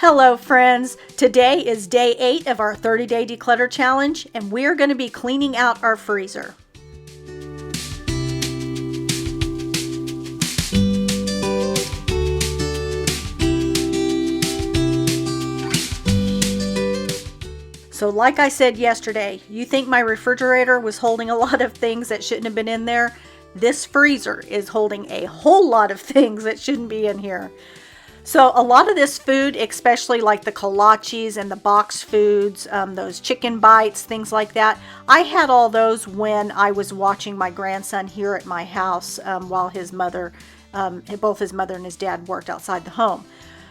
Hello friends! Today is day 8 of our 30-day declutter challenge, and we're going to be cleaning out our freezer. So like I said yesterday, you think my refrigerator was holding a lot of things that shouldn't have been in there? This freezer is holding a whole lot of things that shouldn't be in here. So a lot of this food, especially like the kolaches and the boxed foods, those chicken bites, things like that, I had all those when I was watching my grandson here at my house while his mother, both his mother and his dad worked outside the home.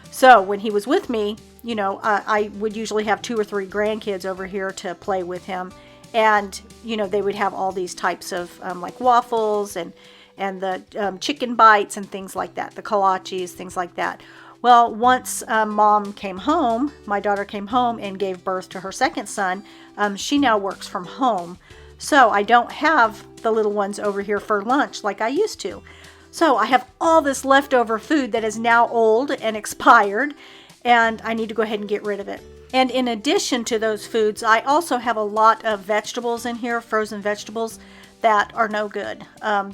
So when he was with me, you know, I would usually have 2 or 3 grandkids over here to play with him. And, you know, they would have all these types of like waffles and the chicken bites and things like that, the kolaches, things like that. Well, once mom came home, my daughter came home and gave birth to her second son, she now works from home. So I don't have the little ones over here for lunch like I used to. So I have all this leftover food that is now old and expired, and I need to go ahead and get rid of it. And in addition to those foods, I also have a lot of vegetables in here, frozen vegetables, that are no good.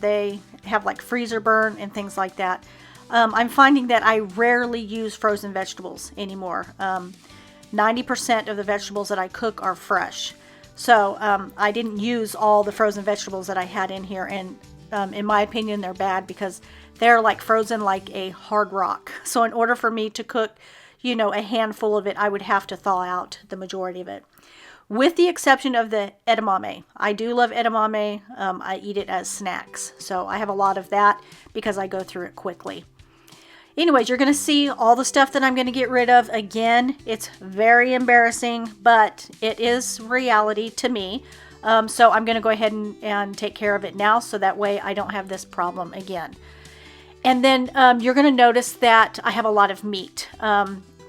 They have like freezer burn and things like that. I'm finding that I rarely use frozen vegetables anymore. 90% of the vegetables that I cook are fresh. So I didn't use all the frozen vegetables that I had in here, and in my opinion they're bad because they're like frozen like a hard rock. So in order for me to cook, you know, a handful of it, I would have to thaw out the majority of it. With the exception of the edamame. I do love edamame. I eat it as snacks. So I have a lot of that because I go through it quickly. Anyways, you're going to see all the stuff that I'm going to get rid of. Again, it's very embarrassing, but it is reality to me. So I'm going to go ahead and take care of it now so that way I don't have this problem again. And then you're going to notice that I have a lot of meat.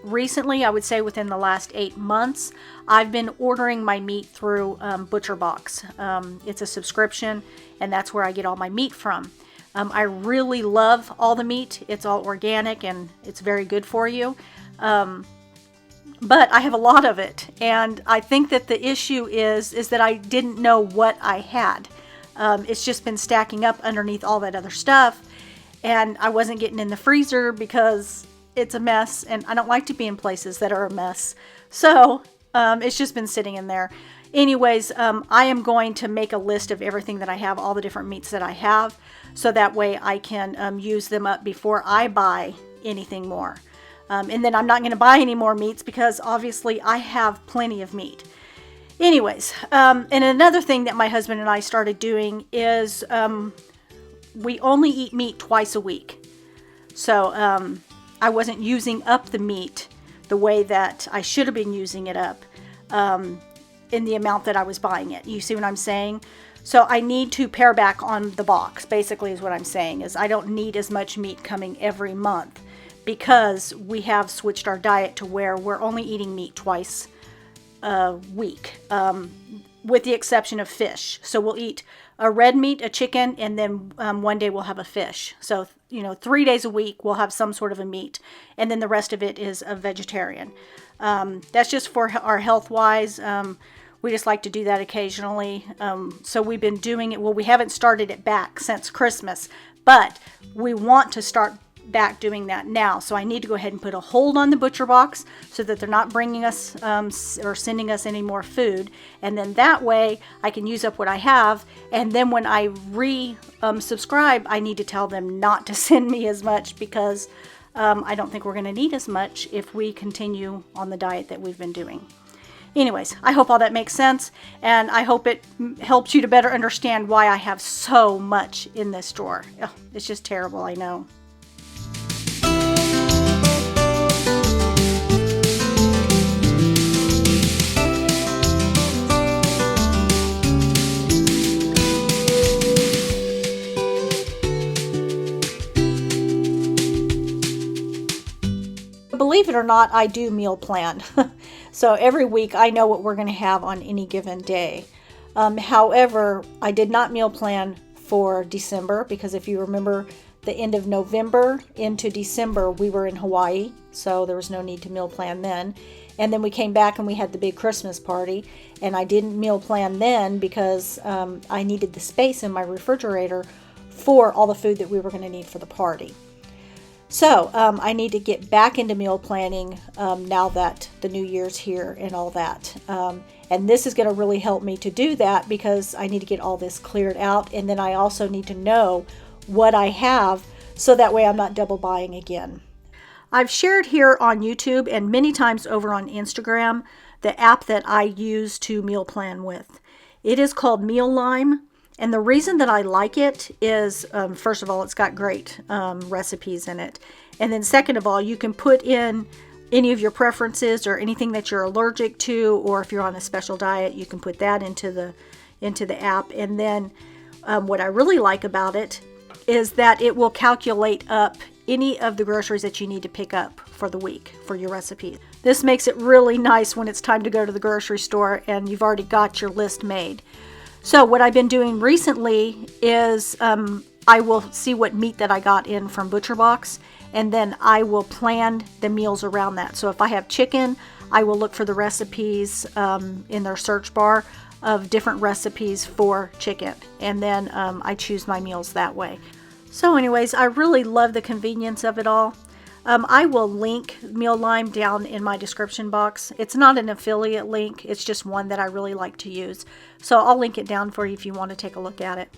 Recently, I would say within the last 8 months, I've been ordering my meat through ButcherBox. It's a subscription, and that's where I get all my meat from. I really love all the meat. It's all organic and it's very good for you. But I have a lot of it, and I think that the issue is that I didn't know what I had. It's just been stacking up underneath all that other stuff, and I wasn't getting in the freezer because it's a mess, and I don't like to be in places that are a mess. So it's just been sitting in there. Anyways, I am going to make a list of everything that I have, all the different meats that I have, so that way I can use them up before I buy anything more. And then I'm not going to buy any more meats because obviously I have plenty of meat. Anyways, and another thing that my husband and I started doing is we only eat meat twice a week. So I wasn't using up the meat the way that I should have been using it up in the amount that I was buying it. You see what I'm saying? So I need to pare back on the box, basically is what I'm saying, is I don't need as much meat coming every month because we have switched our diet to where we're only eating meat twice a week, with the exception of fish. So we'll eat a red meat, a chicken, and then one day we'll have a fish. So, you know, 3 days a week we'll have some sort of a meat, and then the rest of it is a vegetarian. That's just for our health-wise. We just like to do that occasionally. So we've been doing it. Well, we haven't started it back since Christmas, but we want to start back doing that now. So I need to go ahead and put a hold on the ButcherBox so that they're not bringing us or sending us any more food. And then that way I can use up what I have. And then when I subscribe, I need to tell them not to send me as much because I don't think we're going to need as much if we continue on the diet that we've been doing. Anyways, I hope all that makes sense, and I hope it helps you to better understand why I have so much in this drawer. Ugh, it's just terrible, I know. Believe it or not, I do meal plan. So every week I know what we're going to have on any given day. However, I did not meal plan for December because if you remember, the end of November into December, we were in Hawaii, so there was no need to meal plan then. And then we came back and we had the big Christmas party, and I didn't meal plan then because I needed the space in my refrigerator for all the food that we were going to need for the party. So I need to get back into meal planning now that the new year's here and all that. And this is going to really help me to do that because I need to get all this cleared out. And then I also need to know what I have so that way I'm not double buying again. I've shared here on YouTube and many times over on Instagram the app that I use to meal plan with. It is called Mealime. And the reason that I like it is, first of all, it's got great recipes in it. And then second of all, you can put in any of your preferences or anything that you're allergic to, or if you're on a special diet, you can put that into the app. And then what I really like about it is that it will calculate up any of the groceries that you need to pick up for the week for your recipe. This makes it really nice when it's time to go to the grocery store and you've already got your list made. So what I've been doing recently is I will see what meat that I got in from Butcher Box, and then I will plan the meals around that. So if I have chicken, I will look for the recipes in their search bar of different recipes for chicken, and then I choose my meals that way. So anyways, I really love the convenience of it all. I will link Mealime down in my description box. It's not an affiliate link, it's just one that I really like to use. So I'll link it down for you if you want to take a look at it.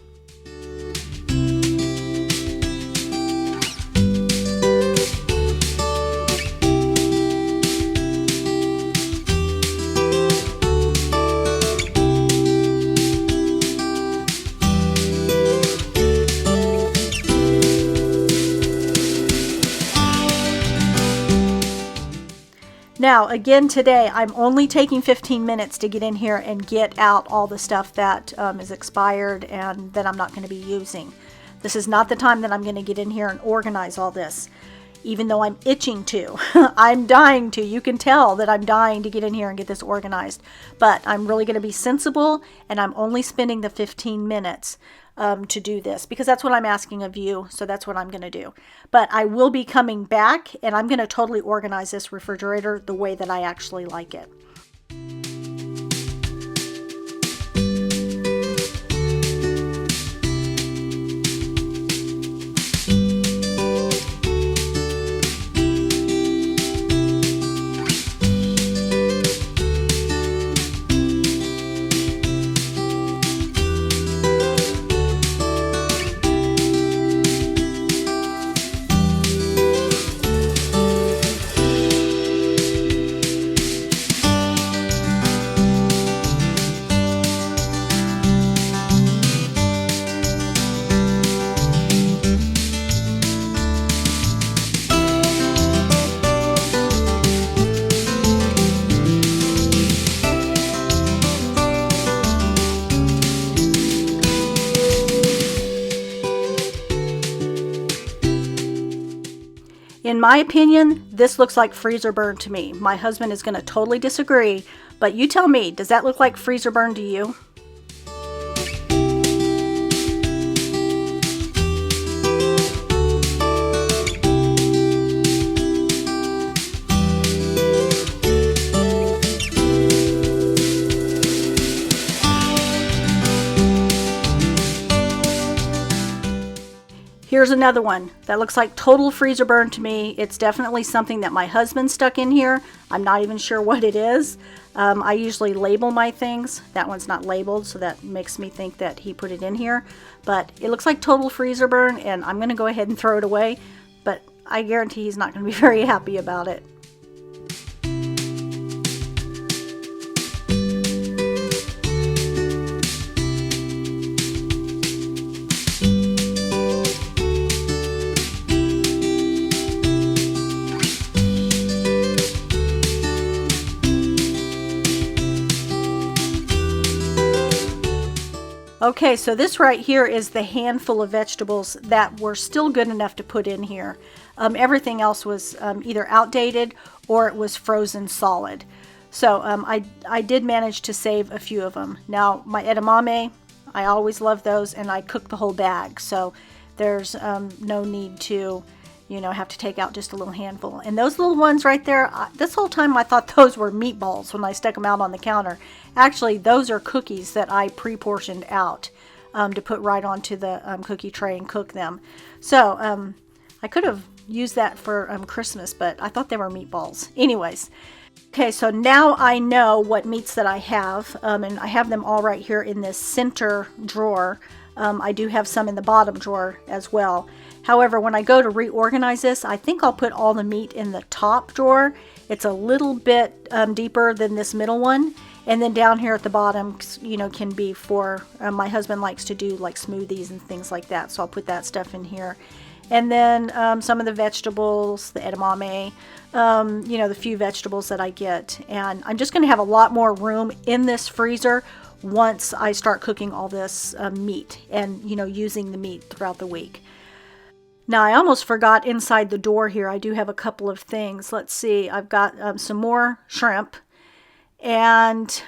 Now, again today, I'm only taking 15 minutes to get in here and get out all the stuff that is expired and that I'm not going to be using. This is not the time that I'm going to get in here and organize all this, even though I'm itching to. I'm dying to. You can tell that I'm dying to get in here and get this organized. But I'm really going to be sensible, and I'm only spending the 15 minutes to do this because that's what I'm asking of you, so that's what I'm going to do. But I will be coming back and I'm going to totally organize this refrigerator the way that I actually like it. In my opinion, this looks like freezer burn to me. My husband is going to totally disagree, but you tell me, does that look like freezer burn to you? Here's another one that looks like total freezer burn to me. It's definitely something that my husband stuck in here. I'm not even sure what it is. I usually label my things. That one's not labeled, so that makes me think that he put it in here. But it looks like total freezer burn, and I'm going to go ahead and throw it away. But I guarantee he's not going to be very happy about it. Okay, so this right here is the handful of vegetables that were still good enough to put in here. Everything else was either outdated or it was frozen solid. So I did manage to save a few of them. Now, my edamame, I always love those, and I cook the whole bag. So there's no need to, you know, have to take out just a little handful. And those little ones right there, this whole time I thought those were meatballs when I stuck them out on the counter. Actually, those are cookies that I pre-portioned out to put right onto the cookie tray and cook them. So I could have used that for Christmas, but I thought they were meatballs. Anyways, okay, so now I know what meats that I have, and I have them all right here in this center drawer. I do have some in the bottom drawer as well. However, when I go to reorganize this, I think I'll put all the meat in the top drawer. It's a little bit deeper than this middle one. And then down here at the bottom, you know, can be for, my husband likes to do like smoothies and things like that. So I'll put that stuff in here. And then some of the vegetables, the edamame, you know, the few vegetables that I get. And I'm just going to have a lot more room in this freezer once I start cooking all this meat and, you know, using the meat throughout the week. Now, I almost forgot inside the door here, I do have a couple of things. Let's see, I've got some more shrimp. And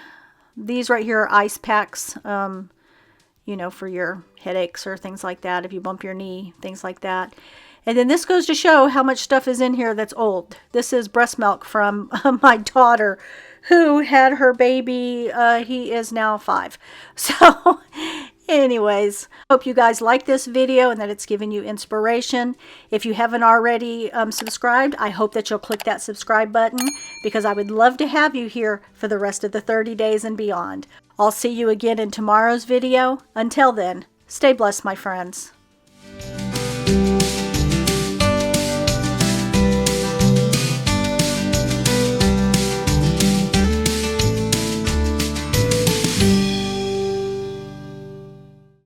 these right here are ice packs, you know, for your headaches or things like that, if you bump your knee, things like that. And then this goes to show how much stuff is in here that's old. This is breast milk from my daughter who had her baby. He is now 5. So anyways, hope you guys like this video and that it's given you inspiration. If you haven't already subscribed, I hope that you'll click that subscribe button because I would love to have you here for the rest of the 30 days and beyond. I'll see you again in tomorrow's video. Until then, stay blessed, my friends.